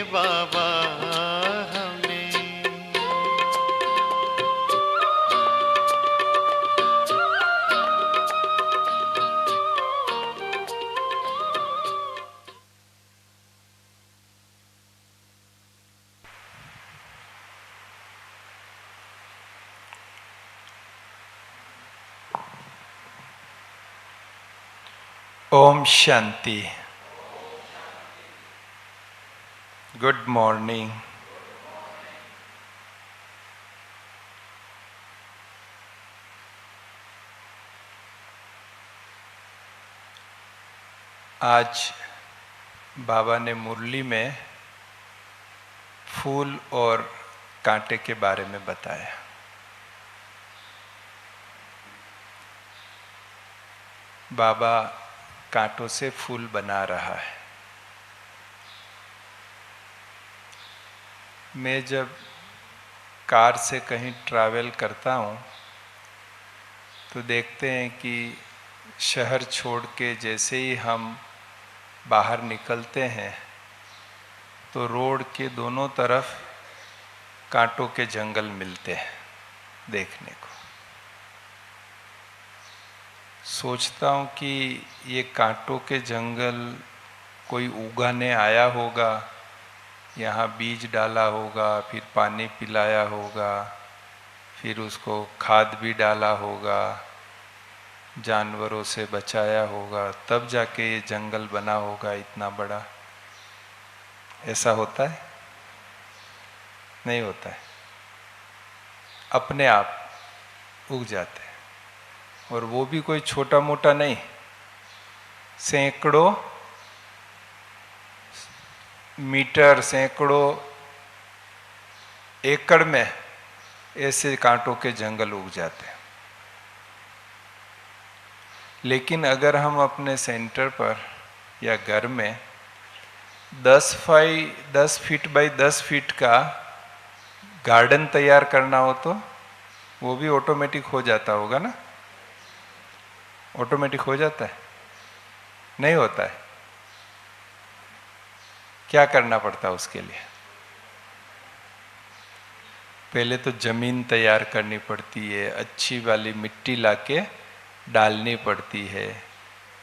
बाबा हमें। Om Shanti. Good morning. आज बाबा ने मुरली में फूल और कांटे के बारे में बताया। बाबा कांटों से फूल बना रहा है। मैं जब कार से कहीं ट्रैवल करता हूँ तो देखते हैं कि शहर छोड़ के जैसे ही हम बाहर निकलते हैं तो रोड के दोनों तरफ कांटों के जंगल मिलते हैं देखने को। सोचता हूँ कि ये कांटों के जंगल कोई उगाने आया होगा, यहाँ बीज डाला होगा, फिर पानी पिलाया होगा, फिर उसको खाद भी डाला होगा, जानवरों से बचाया होगा, तब जाके ये जंगल बना होगा इतना बड़ा। ऐसा होता है? नहीं होता है। अपने आप उग जाते हैं, और वो भी कोई छोटा मोटा नहीं, सैकड़ों मीटर, सैकड़ों एकड़ में ऐसे कांटों के जंगल उग जाते हैं। लेकिन अगर हम अपने सेंटर पर या घर में 10 फीट बाई 10 फीट का गार्डन तैयार करना हो तो वो भी ऑटोमेटिक हो जाता होगा ना? ऑटोमेटिक हो जाता है? नहीं होता है। क्या करना पड़ता है उसके लिए? पहले तो जमीन तैयार करनी पड़ती है, अच्छी वाली मिट्टी लाके डालनी पड़ती है,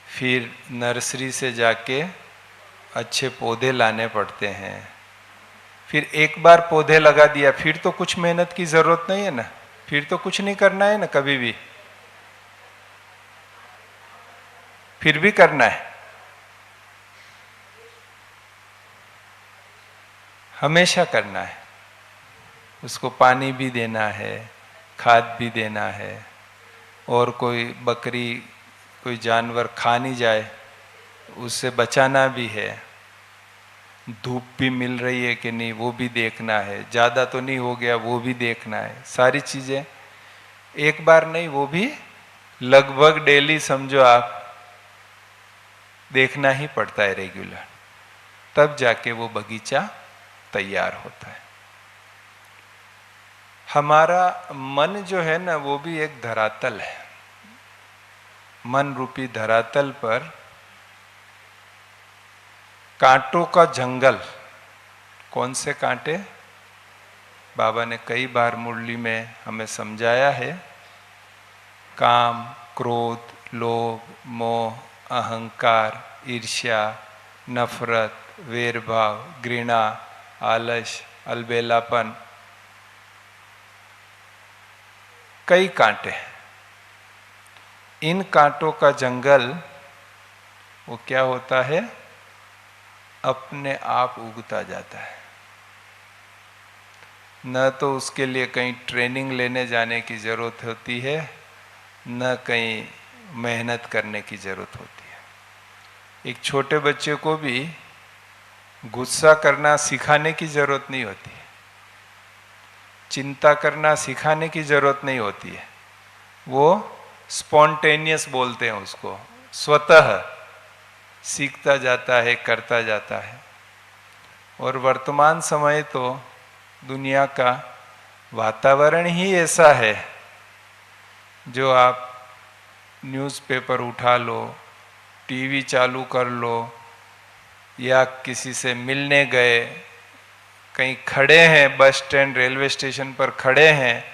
फिर नर्सरी से जाके अच्छे पौधे लाने पड़ते हैं, फिर एक बार पौधे लगा दिया फिर तो कुछ मेहनत की जरूरत नहीं है ना, फिर तो कुछ नहीं करना है ना कभी भी। फिर भी करना है, हमेशा करना है। उसको पानी भी देना है, खाद भी देना है, और कोई बकरी कोई जानवर खा नहीं जाए उससे बचाना भी है। धूप भी मिल रही है कि नहीं वो भी देखना है, ज़्यादा तो नहीं हो गया वो भी देखना है। सारी चीज़ें एक बार नहीं, वो भी लगभग डेली समझो आप देखना ही पड़ता है रेगुलर, तब जाके वो बगीचा तैयार होता है। हमारा मन जो है ना वो भी एक धरातल है। मन रूपी धरातल पर कांटों का जंगल। कौन से कांटे? बाबा ने कई बार मुरली में हमें समझाया है। काम, क्रोध, लोभ, मोह, अहंकार, ईर्ष्या, नफरत, वैरभाव, घृणा, आलस, अलबेलापन, कई कांटे। इन कांटों का जंगल वो क्या होता है? अपने आप उगता जाता है। न तो उसके लिए कहीं ट्रेनिंग लेने जाने की जरूरत होती है, न कहीं मेहनत करने की जरूरत होती है। एक छोटे बच्चे को भी गुस्सा करना सिखाने की जरूरत नहीं होती है, चिंता करना सिखाने की जरूरत नहीं होती है। वो स्पॉन्टेनियस बोलते हैं उसको, स्वतः सीखता जाता है, करता जाता है। और वर्तमान समय तो दुनिया का वातावरण ही ऐसा है, जो आप न्यूज़पेपर उठा लो, टीवी चालू कर लो, या किसी से मिलने गए कहीं खड़े हैं, बस स्टैंड रेलवे स्टेशन पर खड़े हैं,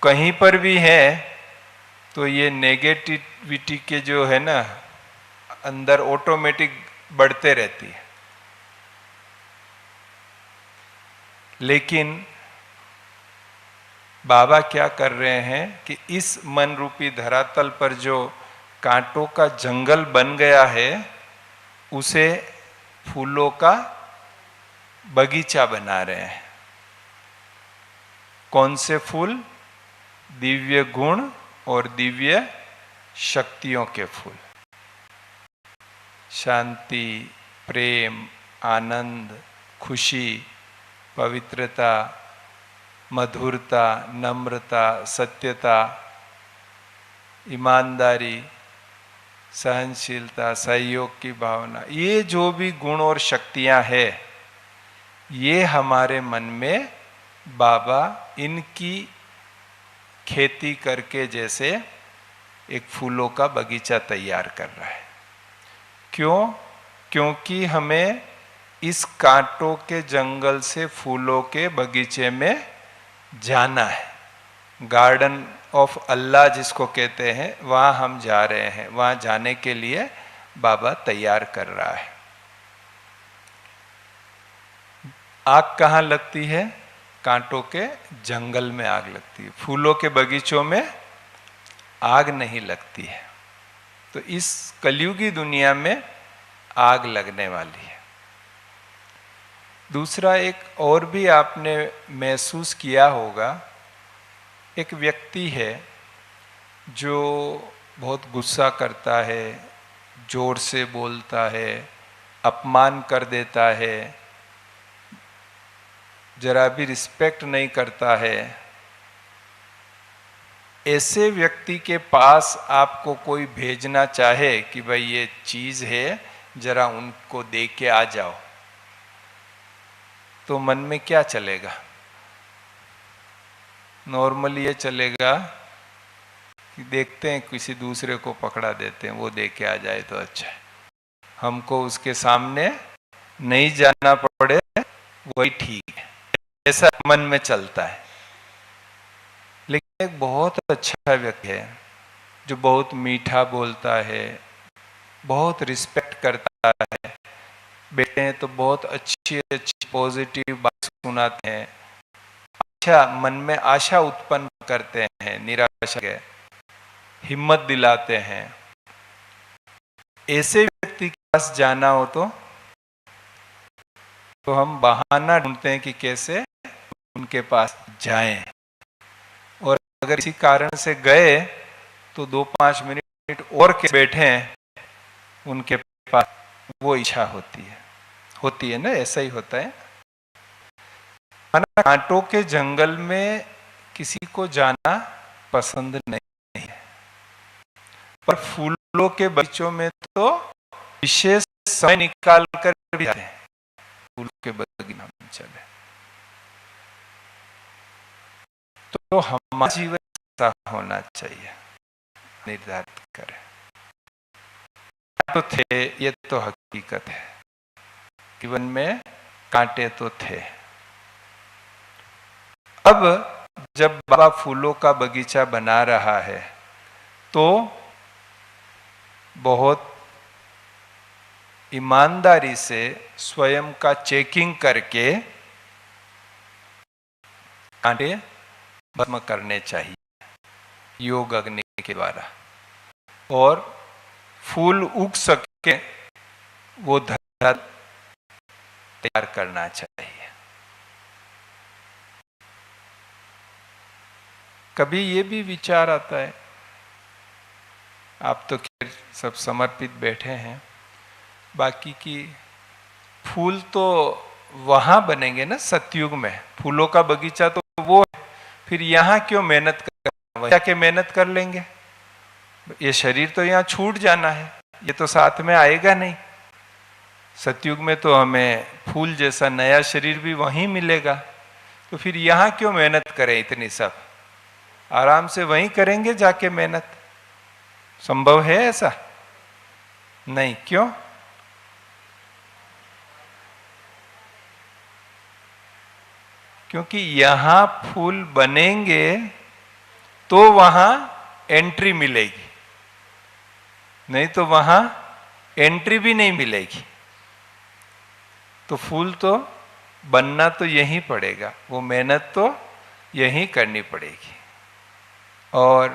कहीं पर भी हैं, तो ये नेगेटिविटी के जो है ना अंदर ऑटोमेटिक बढ़ते रहती है। लेकिन बाबा क्या कर रहे हैं कि इस मन रूपी धरातल पर जो कांटों का जंगल बन गया है उसे फूलों का बगीचा बना रहे हैं। कौन से फूल? दिव्य गुण और दिव्य शक्तियों के फूल। शांति, प्रेम, आनंद, खुशी, पवित्रता, मधुरता, नम्रता, सत्यता, ईमानदारी, सहनशीलता, सहयोग की भावना, ये जो भी गुण और शक्तियां हैं, ये हमारे मन में बाबा इनकी खेती करके जैसे एक फूलों का बगीचा तैयार कर रहा है। क्यों? क्योंकि हमें इस कांटों के जंगल से फूलों के बगीचे में जाना है। गार्डन ऑफ अल्लाह जिसको कहते हैं, वहां हम जा रहे हैं। वहां जाने के लिए बाबा तैयार कर रहा है। आग कहाँ लगती है? कांटों के जंगल में आग लगती है। फूलों के बगीचों में आग नहीं लगती है। तो इस कलयुगी दुनिया में आग लगने वाली है। दूसरा, एक और भी आपने महसूस किया होगा, एक व्यक्ति है जो बहुत गुस्सा करता है, जोर से बोलता है, अपमान कर देता है, जरा भी रिस्पेक्ट नहीं करता है। ऐसे व्यक्ति के पास आपको कोई भेजना चाहे कि भाई ये चीज है, जरा उनको दे के आ जाओ, तो मन में क्या चलेगा? नॉर्मली ये चलेगा कि देखते हैं किसी दूसरे को पकड़ा देते हैं, वो दे के आ जाए तो अच्छा है, हमको उसके सामने नहीं जाना पड़े, वही ठीक है, ऐसा मन में चलता है। लेकिन एक बहुत अच्छा व्यक्ति है जो बहुत मीठा बोलता है, बहुत रिस्पेक्ट करता है, बैठे हैं तो बहुत अच्छी अच्छी पॉजिटिव बात सुनाते हैं, अच्छा मन में आशा उत्पन्न करते हैं, निराशा के हिम्मत दिलाते हैं। ऐसे व्यक्ति के पास जाना हो तो हम बहाना ढूंढते हैं कि कैसे उनके पास जाएं, और अगर इसी कारण से गए तो 2-5 मिनट और के बैठे उनके पास, वो इच्छा होती है ना, ऐसा ही होता है। कांटों के जंगल में किसी को जाना पसंद नहीं है, पर फूलों के बगीचों में तो विशेष समय निकाल कर भी जाते हैं। फूलों के बगीचे में चले तो हमारा जीवन ऐसा होना चाहिए, निर्धारित करें। तो थे, ये तो हकीकत है, जीवन में कांटे तो थे। अब जब बाबा फूलों का बगीचा बना रहा है तो बहुत ईमानदारी से स्वयं का चेकिंग करके कांटे भस्म करने चाहिए योग अग्नि के द्वारा, और फूल उग सके वो धरा तैयार करना चाहिए। कभी ये भी विचार आता है, आप तो खैर सब समर्पित बैठे हैं, बाकी की फूल तो वहां बनेंगे ना सतयुग में, फूलों का बगीचा तो वो है, फिर यहाँ क्यों मेहनत कर, वहीं के मेहनत कर लेंगे। ये शरीर तो यहाँ छूट जाना है, ये तो साथ में आएगा नहीं। सतयुग में तो हमें फूल जैसा नया शरीर भी वहीं मिलेगा, तो फिर यहाँ क्यों मेहनत करें इतनी सब, आराम से वहीं करेंगे जाके मेहनत। संभव है ऐसा? नहीं। क्यों? क्योंकि यहां फूल बनेंगे तो वहां एंट्री मिलेगी, नहीं तो वहां एंट्री भी नहीं मिलेगी। तो फूल तो बनना तो यहीं पड़ेगा, वो मेहनत तो यहीं करनी पड़ेगी। और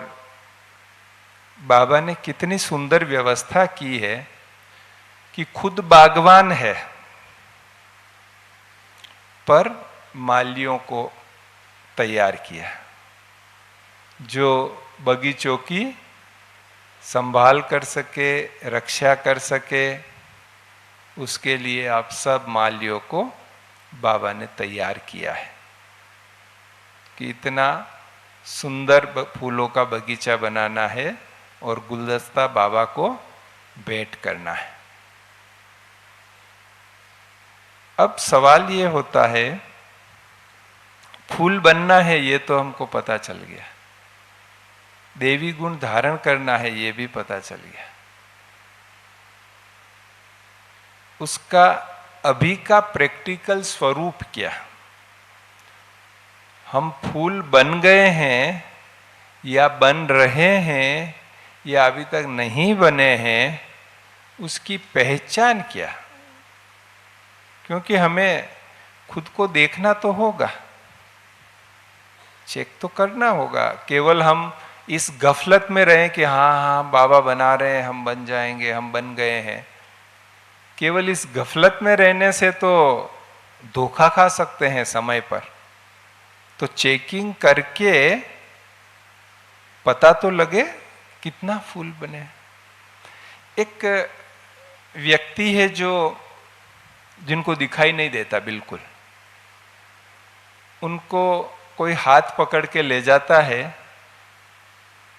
बाबा ने कितनी सुंदर व्यवस्था की है कि खुद बागवान है पर मालियों को तैयार किया, जो बगीचों की संभाल कर सके, रक्षा कर सके, उसके लिए आप सब मालियों को बाबा ने तैयार किया है कि इतना सुंदर फूलों का बगीचा बनाना है और गुलदस्ता बाबा को भेंट करना है। अब सवाल ये होता है, फूल बनना है ये तो हमको पता चल गया, देवी गुण धारण करना है ये भी पता चल गया, उसका अभी का प्रैक्टिकल स्वरूप क्या? हम फूल बन गए हैं या बन रहे हैं या अभी तक नहीं बने हैं, उसकी पहचान क्या? क्योंकि हमें खुद को देखना तो होगा, चेक तो करना होगा। केवल हम इस गफलत में रहें कि हाँ हाँ बाबा बना रहे हैं, हम बन जाएंगे, हम बन गए हैं, केवल इस गफलत में रहने से तो धोखा खा सकते हैं समय पर। तो चेकिंग करके पता तो लगे कितना फूल बने। एक व्यक्ति है जो जिनको दिखाई नहीं देता बिल्कुल, उनको कोई हाथ पकड़ के ले जाता है,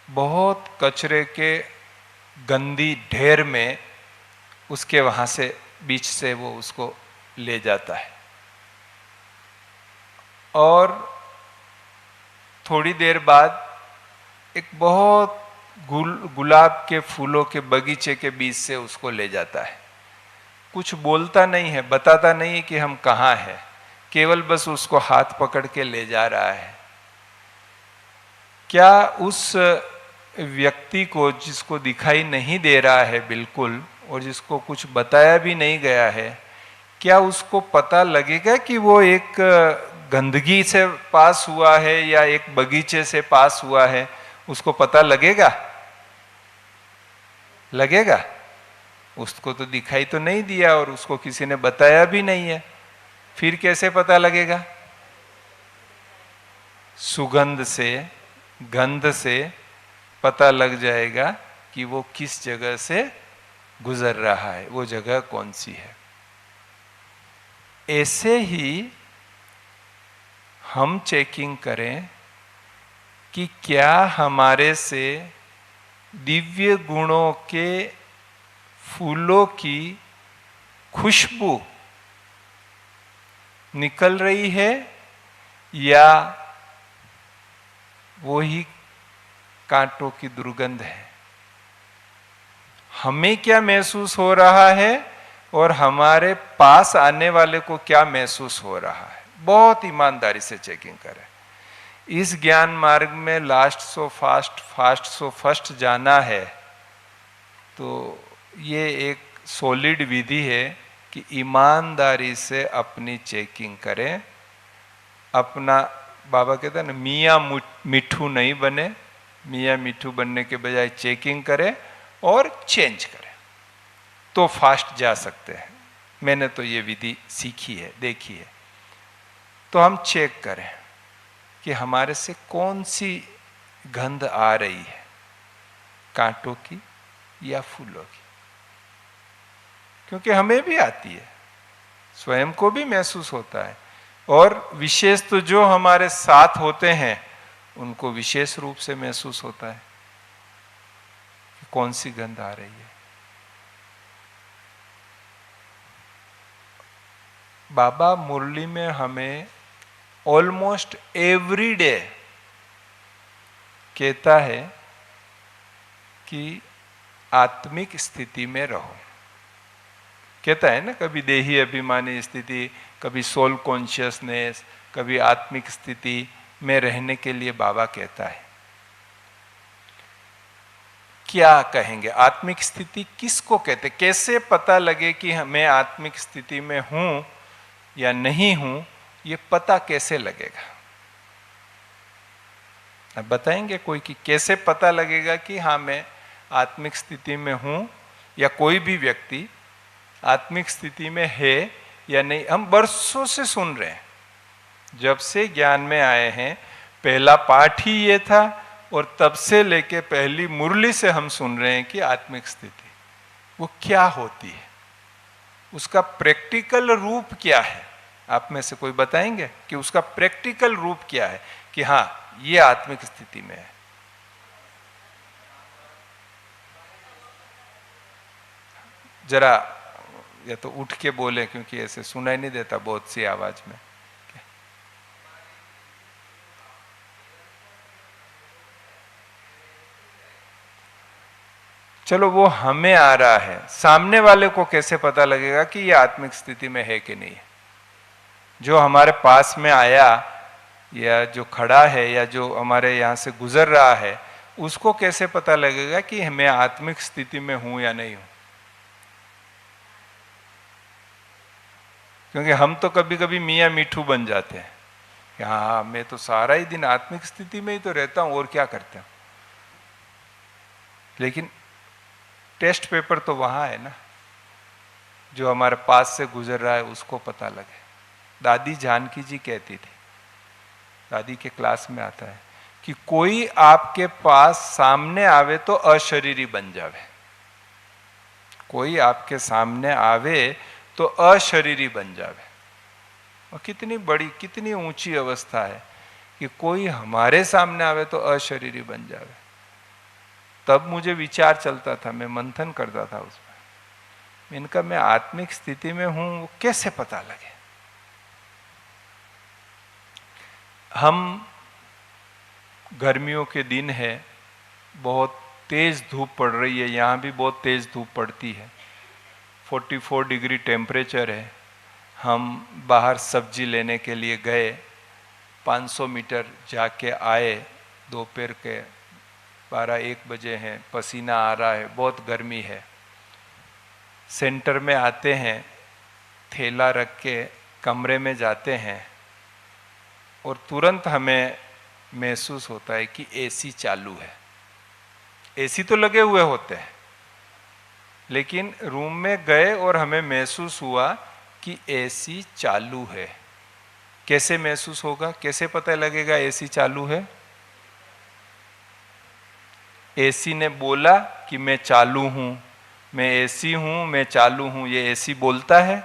बहुत कचरे के गंदी ढेर में उसके वहां से बीच से वो उसको ले जाता है और थोड़ी देर बाद एक बहुत गुलाब के फूलों के बगीचे के बीच से उसको ले जाता है। कुछ बोलता नहीं है, बताता नहीं है कि हम कहाँ हैं, केवल बस उसको हाथ पकड़ के ले जा रहा है। क्या उस व्यक्ति को, जिसको दिखाई नहीं दे रहा है बिल्कुल और जिसको कुछ बताया भी नहीं गया है, क्या उसको पता लगेगा कि वो एक गंदगी से पास हुआ है या एक बगीचे से पास हुआ है? उसको पता लगेगा? लगेगा? उसको तो दिखाई तो नहीं दिया और उसको किसी ने बताया भी नहीं है, फिर कैसे पता लगेगा? सुगंध से, गंध से पता लग जाएगा कि वो किस जगह से गुजर रहा है, वो जगह कौन सी है। ऐसे ही हम चेकिंग करें कि क्या हमारे से दिव्य गुणों के फूलों की खुशबू निकल रही है या वो ही कांटों की दुर्गंध है। हमें क्या महसूस हो रहा है और हमारे पास आने वाले को क्या महसूस हो रहा है, बहुत ईमानदारी से चेकिंग करें। इस ज्ञान मार्ग में last so fast, fast so first जाना है, तो ये एक सॉलिड विधि है कि ईमानदारी से अपनी चेकिंग करें। अपना, बाबा कहते हैं ना, मियाँ मिठू नहीं बने, मियाँ मिठू बनने के बजाय चेकिंग करें और चेंज करें तो फास्ट जा सकते हैं। मैंने तो ये विधि सीखी है, देखी है। तो हम चेक करें कि हमारे से कौन सी गंध आ रही है, कांटों की या फूलों की, क्योंकि हमें भी आती है, स्वयं को भी महसूस होता है। और विशेष तो जो हमारे साथ होते हैं उनको विशेष रूप से महसूस होता है कि कौन सी गंध आ रही है। बाबा मुरली में हमें ऑलमोस्ट एवरी डे कहता है कि आत्मिक स्थिति में रहो। कहता है ना, कभी देही अभिमानी स्थिति, कभी सोल कॉन्शियसनेस, कभी आत्मिक स्थिति में रहने के लिए बाबा कहता है। क्या कहेंगे? आत्मिक स्थिति किसको कहते? कैसे पता लगे कि मैं आत्मिक स्थिति में हूं या नहीं हूं? ये पता कैसे लगेगा? अब बताएंगे कोई कि कैसे पता लगेगा कि हाँ मैं आत्मिक स्थिति में हूं, या कोई भी व्यक्ति आत्मिक स्थिति में है या नहीं। हम वर्षों से सुन रहे हैं, जब से ज्ञान में आए हैं, पहला पाठ ही ये था, और तब से लेके पहली मुरली से हम सुन रहे हैं कि आत्मिक स्थिति वो क्या होती है, उसका प्रैक्टिकल रूप क्या है। आप में से कोई बताएंगे कि उसका प्रैक्टिकल रूप क्या है कि हाँ ये आत्मिक स्थिति में है? जरा या तो उठ के बोले, क्योंकि ऐसे सुनाई नहीं देता बहुत सी आवाज में। चलो वो हमें आ रहा है, सामने वाले को कैसे पता लगेगा कि ये आत्मिक स्थिति में है कि नहीं है? जो हमारे पास में आया या जो खड़ा है या जो हमारे यहाँ से गुजर रहा है, उसको कैसे पता लगेगा कि मैं आत्मिक स्थिति में हूं या नहीं हूं? क्योंकि हम तो कभी कभी मियाँ मिठू बन जाते हैं कि हाँ मैं तो सारा ही दिन आत्मिक स्थिति में ही तो रहता हूं, और क्या करता हूं। लेकिन टेस्ट पेपर तो वहां है ना, जो हमारे पास से गुजर रहा है उसको पता लगे। दादी जानकी जी कहती थी, दादी के क्लास में आता है कि कोई आपके पास सामने आवे तो अशरीरी बन जावे। कोई आपके सामने आवे तो अशरीरी बन जावे। और कितनी बड़ी, कितनी ऊंची अवस्था है कि कोई हमारे सामने आवे तो अशरीरी बन जावे। तब मुझे विचार चलता था, मैं मंथन करता था उसमें, इनका मैं आत्मिक स्थिति में हूं वो कैसे पता लगे? हम गर्मियों के दिन है, बहुत तेज धूप पड़ रही है, यहाँ भी बहुत तेज धूप पड़ती है, 44 डिग्री टेम्परेचर है। हम बाहर सब्जी लेने के लिए गए, 500 मीटर जाके आए, दोपहर के 12-1 बजे हैं, पसीना आ रहा है, बहुत गर्मी है। सेंटर में आते हैं, थैला रख के कमरे में जाते हैं, और तुरंत हमें महसूस होता है कि एसी चालू है। एसी तो लगे हुए होते हैं, लेकिन रूम में गए और हमें महसूस हुआ कि एसी चालू है। कैसे महसूस होगा? कैसे पता लगेगा एसी चालू है? एसी ने बोला कि मैं चालू हूं, मैं एसी हूं, मैं चालू हूं। ये एसी बोलता है?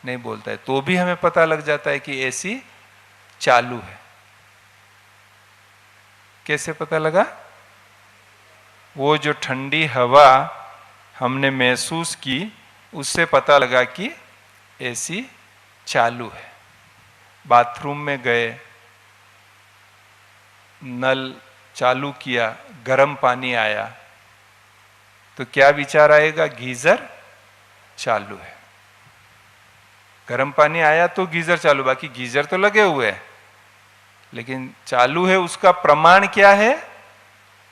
नहीं बोलता है, तो भी हमें पता लग जाता है कि एसी चालू है। कैसे पता लगा? वो जो ठंडी हवा हमने महसूस की, उससे पता लगा कि एसी चालू है। बाथरूम में गए, नल चालू किया, गर्म पानी आया, तो क्या विचार आएगा? गीजर चालू है। गर्म पानी आया तो गीजर चालू, बाकी गीजर तो लगे हुए हैं, लेकिन चालू है उसका प्रमाण क्या है?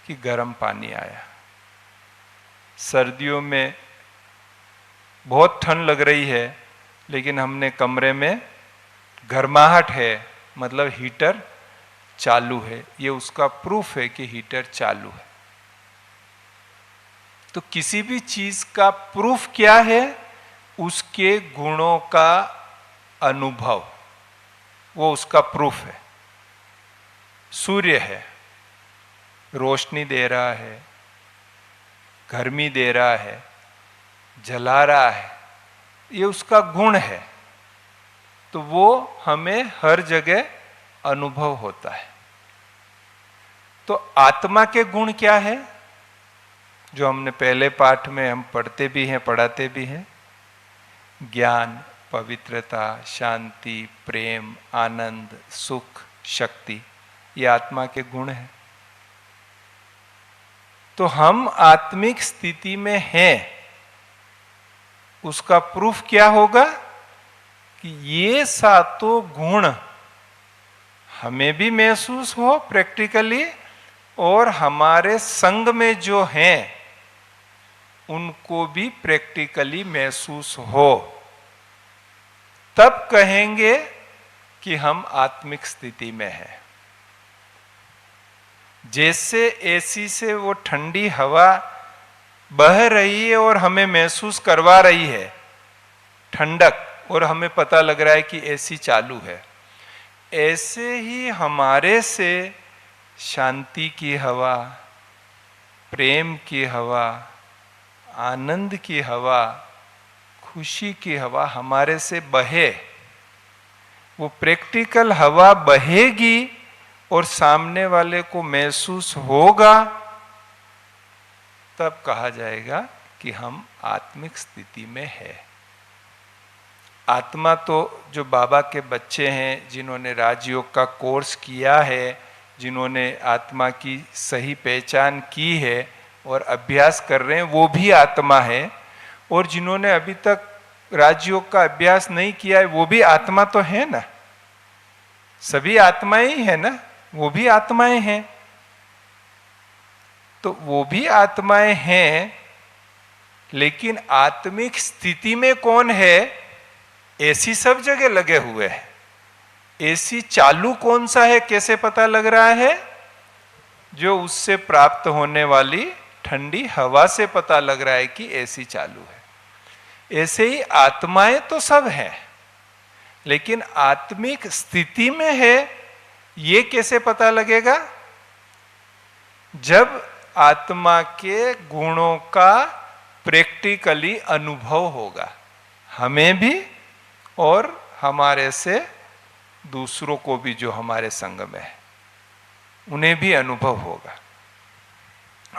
कि गर्म पानी आया। सर्दियों में बहुत ठंड लग रही है, लेकिन हमने कमरे में गर्माहट है, मतलब हीटर चालू है। ये उसका प्रूफ है कि हीटर चालू है। तो किसी भी चीज का प्रूफ क्या है? उसके गुणों का अनुभव, वो उसका प्रूफ है। सूर्य है, रोशनी दे रहा है, गर्मी दे रहा है, जला रहा है, ये उसका गुण है। तो वो हमें हर जगह अनुभव होता है। तो आत्मा के गुण क्या है? जो हमने पहले पाठ में हम पढ़ते भी हैं, पढ़ाते भी हैं। ज्ञान, पवित्रता, शांति, प्रेम, आनंद, सुख, शक्ति, ये आत्मा के गुण हैं। तो हम आत्मिक स्थिति में हैं, उसका प्रूफ क्या होगा? कि ये सातों गुण हमें भी महसूस हो प्रैक्टिकली, और हमारे संग में जो हैं उनको भी प्रैक्टिकली महसूस हो, तब कहेंगे कि हम आत्मिक स्थिति में हैं। जैसे एसी से वो ठंडी हवा बह रही है और हमें महसूस करवा रही है ठंडक, और हमें पता लग रहा है कि एसी चालू है, ऐसे ही हमारे से शांति की हवा, प्रेम की हवा, आनंद की हवा, खुशी की हवा हमारे से बहे। वो प्रैक्टिकल हवा बहेगी और सामने वाले को महसूस होगा, तब कहा जाएगा कि हम आत्मिक स्थिति में है। आत्मा तो जो बाबा के बच्चे हैं, जिन्होंने राजयोग का कोर्स किया है, जिन्होंने आत्मा की सही पहचान की है और अभ्यास कर रहे हैं, वो भी आत्मा है। और जिन्होंने अभी तक राजयोग का अभ्यास नहीं किया है, वो भी आत्मा तो है ना। सभी आत्माएं ही है ना, वो भी आत्माएं हैं। तो वो भी आत्माएं हैं, लेकिन आत्मिक स्थिति में कौन है? एसी सब जगह लगे हुए हैं। एसी चालू कौन सा है, कैसे पता लग रहा है? जो उससे प्राप्त होने वाली ठंडी हवा से पता लग रहा है कि एसी चालू है। ऐसे ही आत्माएं तो सब हैं, लेकिन आत्मिक स्थिति में है ये कैसे पता लगेगा? जब आत्मा के गुणों का प्रैक्टिकली अनुभव होगा, हमें भी और हमारे से दूसरों को भी, जो हमारे संग में है उन्हें भी अनुभव होगा।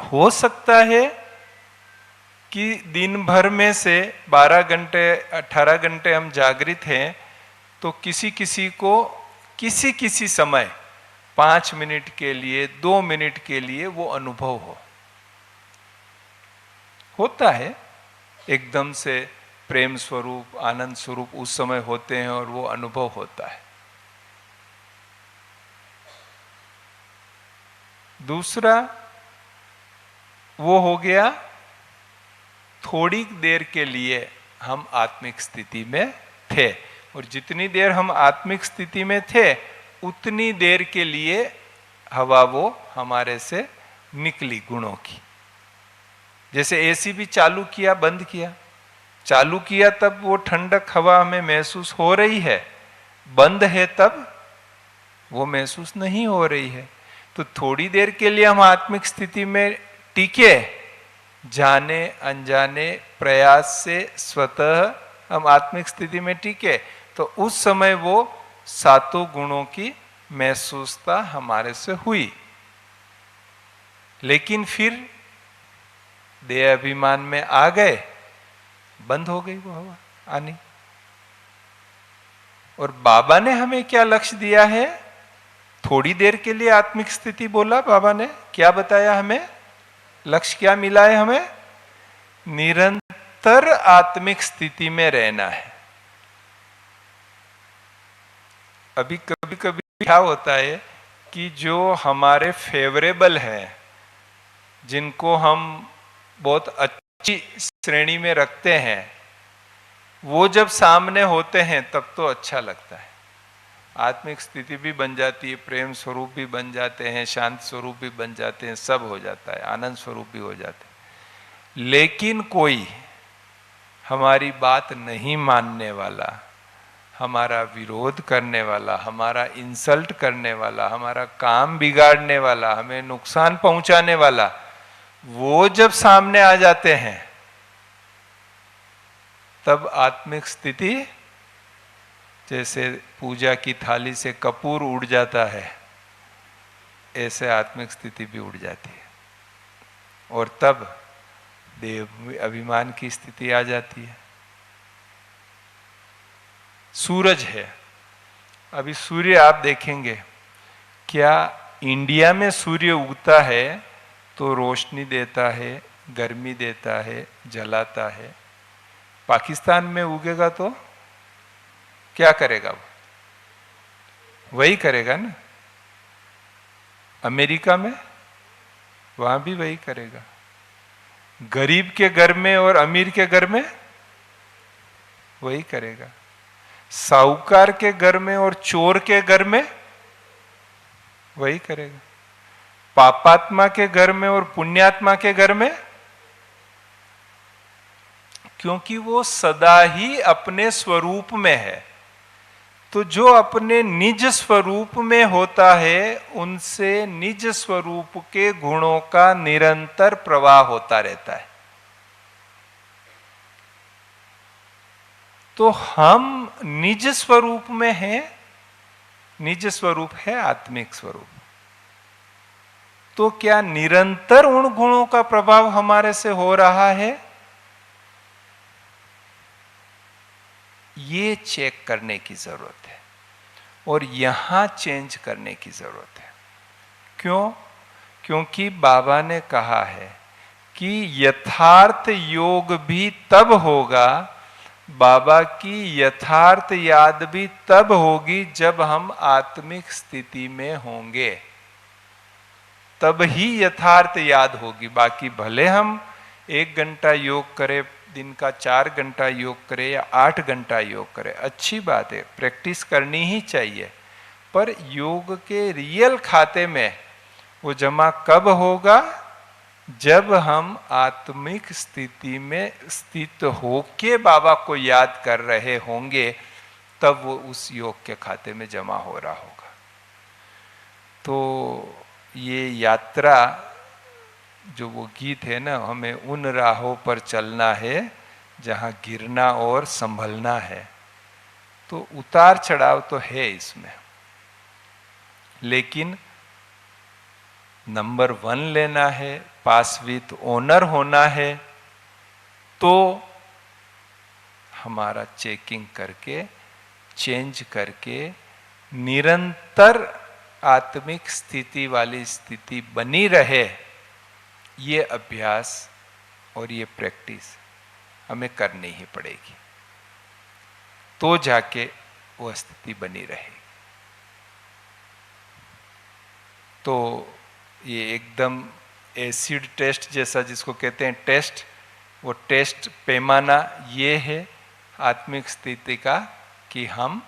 हो सकता है कि दिन भर में से 12 घंटे 18 घंटे हम जागृत हैं, तो किसी किसी को किसी समय 5 मिनट के लिए, 2 मिनट के लिए वो अनुभव होता है। एकदम से प्रेम स्वरूप, आनंद स्वरूप उस समय होते हैं और वो अनुभव होता है। दूसरा वो हो गया, थोड़ी देर के लिए हम आत्मिक स्थिति में थे, और जितनी देर हम आत्मिक स्थिति में थे उतनी देर के लिए हवा वो हमारे से निकली गुणों की। जैसे एसी भी चालू किया, बंद किया, चालू किया तब वो ठंडक हवा हमें महसूस हो रही है, बंद है तब वो महसूस नहीं हो रही है। तो थोड़ी देर के लिए हम आत्मिक स्थिति में टिके, जाने अनजाने प्रयास से स्वतः हम आत्मिक स्थिति में टिके, तो उस समय वो सातों गुणों की महसूसता हमारे से हुई। लेकिन फिर देह अभिमान में आ गए, बंद हो गई वो हवा आनी। और बाबा ने हमें क्या लक्ष्य दिया है? थोड़ी देर के लिए आत्मिक स्थिति बोला बाबा ने, क्या बताया हमें? लक्ष्य क्या मिला है हमें? निरंतर आत्मिक स्थिति में रहना है। अभी कभी कभी क्या होता है कि जो हमारे फेवरेबल है, जिनको हम बहुत अच्छी श्रेणी में रखते हैं, वो जब सामने होते हैं तब तो अच्छा लगता है। आत्मिक स्थिति भी बन जाती है, प्रेम स्वरूप भी बन जाते हैं, शांत स्वरूप भी बन जाते हैं, सब हो जाता है, आनंद स्वरूप भी हो जाते हैं। लेकिन कोई हमारी बात नहीं मानने वाला, हमारा विरोध करने वाला, हमारा इंसल्ट करने वाला, हमारा काम बिगाड़ने वाला, हमें नुकसान पहुंचाने वाला, वो जब सामने आ जाते हैं तब आत्मिक स्थिति, जैसे पूजा की थाली से कपूर उड़ जाता है, ऐसे आत्मिक स्थिति भी उड़ जाती है, और तब देव अभिमान की स्थिति आ जाती है। सूरज है, अभी सूर्य आप देखेंगे, क्या इंडिया में सूर्य उगता है तो रोशनी देता है, गर्मी देता है, जलाता है। पाकिस्तान में उगेगा तो क्या करेगा वो? वही करेगा ना। अमेरिका में वहां भी वही करेगा। गरीब के घर में और अमीर के घर में वही करेगा। साहूकार के घर में और चोर के घर में वही करेगा। पापात्मा के घर में और पुण्यात्मा के घर में, क्योंकि वो सदा ही अपने स्वरूप में है। तो जो अपने निज स्वरूप में होता है, उनसे निज स्वरूप के गुणों का निरंतर प्रवाह होता रहता है। तो हम निज स्वरूप में हैं। निज स्वरूप है आत्मिक स्वरूप। तो क्या निरंतर उन गुणों का प्रभाव हमारे से हो रहा है? ये चेक करने की जरूरत है और यहां चेंज करने की जरूरत है। क्यों? क्योंकि बाबा ने कहा है कि यथार्थ योग भी तब होगा, बाबा की यथार्थ याद भी तब होगी जब हम आत्मिक स्थिति में होंगे, तब ही यथार्थ याद होगी। बाकी भले हम 1 घंटा योग करें, दिन का 4 घंटा योग करें या 8 घंटा योग करें, अच्छी बात है, प्रैक्टिस करनी ही चाहिए। पर योग के रियल खाते में वो जमा कब होगा? जब हम आत्मिक स्थिति में स्थित होके बाबा को याद कर रहे होंगे, तब वो उस योग के खाते में जमा हो रहा होगा। तो ये यात्रा, जो वो गीत है ना, हमें उन राहों पर चलना है जहां गिरना और संभलना है। तो उतार चढ़ाव तो है इसमें, लेकिन नंबर 1 लेना है, पास विथ ओनर होना है, तो हमारा चेकिंग करके, चेंज करके, निरंतर आत्मिक स्थिति वाली स्थिति बनी रहे, ये अभ्यास और ये प्रैक्टिस हमें करनी ही पड़ेगी, तो जाके वो स्थिति बनी रहेगी। तो ये एकदम एसिड टेस्ट जैसा जिसको कहते हैं टेस्ट, वो टेस्ट पैमाना ये है आत्मिक स्थिति का कि हम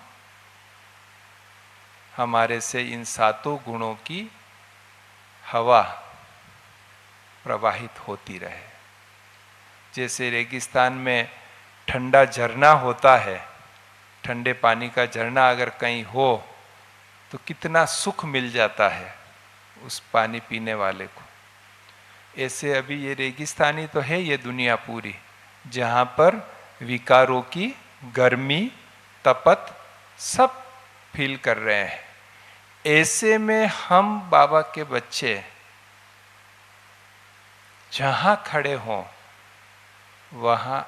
हमारे से इन 7 गुणों की हवा प्रवाहित होती रहे। जैसे रेगिस्तान में ठंडा झरना होता है, ठंडे पानी का झरना अगर कहीं हो तो कितना सुख मिल जाता है उस पानी पीने वाले को। ऐसे अभी ये रेगिस्तानी तो है ये दुनिया पूरी, जहाँ पर विकारों की गर्मी, तपत सब फील कर रहे हैं। ऐसे में हम बाबा के बच्चे जहां खड़े हों, वहां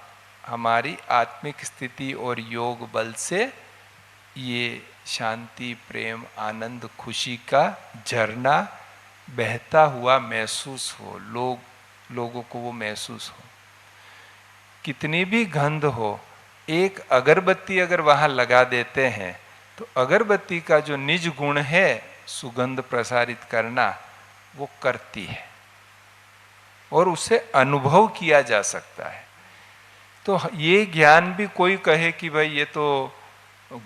हमारी आत्मिक स्थिति और योग बल से ये शांति, प्रेम, आनंद, खुशी का झरना बहता हुआ महसूस हो, लोगों को वो महसूस हो। कितनी भी गंध हो, एक अगरबत्ती अगर वहां लगा देते हैं तो अगरबत्ती का जो निज गुण है सुगंध प्रसारित करना, वो करती है और उसे अनुभव किया जा सकता है। तो ये ज्ञान भी कोई कहे कि भाई ये तो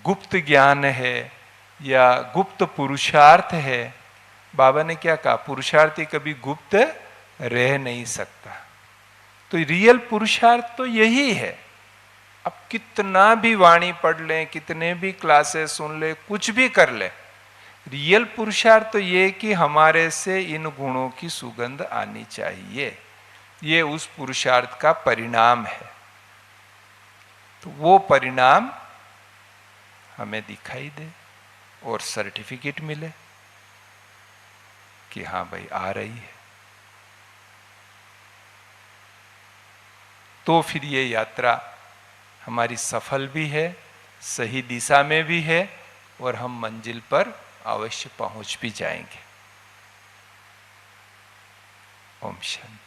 गुप्त ज्ञान है या गुप्त पुरुषार्थ है, बाबा ने क्या कहा? पुरुषार्थी कभी गुप्त रह नहीं सकता। तो रियल पुरुषार्थ तो यही है। अब कितना भी वाणी पढ़ लें, कितने भी क्लासेस सुन ले, कुछ भी कर ले, रियल पुरुषार्थ तो ये कि हमारे से इन गुणों की सुगंध आनी चाहिए। ये उस पुरुषार्थ का परिणाम है। तो वो परिणाम हमें दिखाई दे और सर्टिफिकेट मिले कि हाँ भाई आ रही है। तो फिर ये यात्रा हमारी सफल भी है, सही दिशा में भी है और हम मंजिल पर अवश्य पहुंच भी जाएंगे। ओम शांति।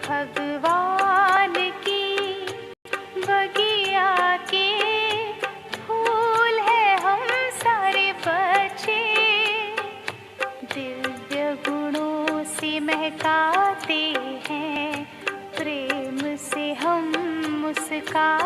भगवान की बगिया के फूल है हम सारे बच्चे, दिव्य गुणों से महकाते हैं, प्रेम से हम मुस्काते